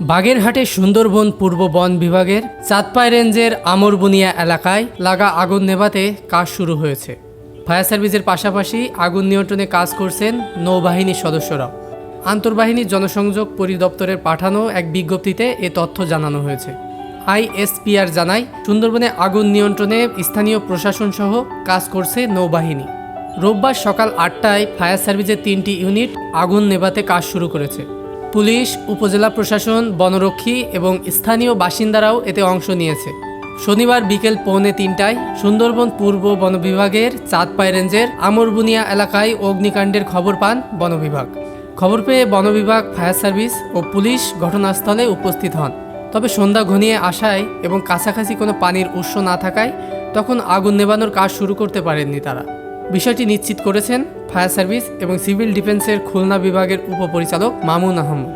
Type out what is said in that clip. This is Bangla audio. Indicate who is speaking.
Speaker 1: বাগেরহাটের সুন্দরবন পূর্ব বন বিভাগের চাঁদপাই রেঞ্জের আমরবুনিয়া এলাকায় লাগা আগুন নেভাতে কাজ শুরু হয়েছে। ফায়ার সার্ভিসের পাশাপাশি আগুন নিয়ন্ত্রণে কাজ করছেন নৌবাহিনীর সদস্যরাও। আন্তর্বাহিনী জনসংযোগ পরিদপ্তরের পাঠানো এক বিজ্ঞপ্তিতে এ তথ্য জানানো হয়েছে। আইএসপিআর জানায়, সুন্দরবনে আগুন নিয়ন্ত্রণে স্থানীয় প্রশাসন সহ কাজ করছে নৌবাহিনী। রোববার সকাল 8টায় ফায়ার সার্ভিসের 3টি ইউনিট আগুন নেভাতে কাজ শুরু করেছে। পুলিশ, উপজেলা প্রশাসন, বনরক্ষী এবং স্থানীয় বাসিন্দারাও এতে অংশ নিয়েছে। শনিবার বিকেল 2:45টায় সুন্দরবন পূর্ব বন বিভাগের চাঁদপাই রেঞ্জের আমরবুনিয়া এলাকায় অগ্নিকাণ্ডের খবর পান বন বিভাগ। খবর পেয়ে বন বিভাগ, ফায়ার সার্ভিস ও পুলিশ ঘটনাস্থলে উপস্থিত হন। তবে সন্ধ্যা ঘনিয়ে আসায় এবং কাছাকাছি কোনো পানির উৎস না থাকায় তখন আগুন নেভানোর কাজ শুরু করতে পারেননি তারা। বিষয়টি নিশ্চিত করেছেন ফায়ার সার্ভিস এবং সিভিল ডিফেন্সের খুলনা বিভাগের উপপরিচালক মামুন আহমদ।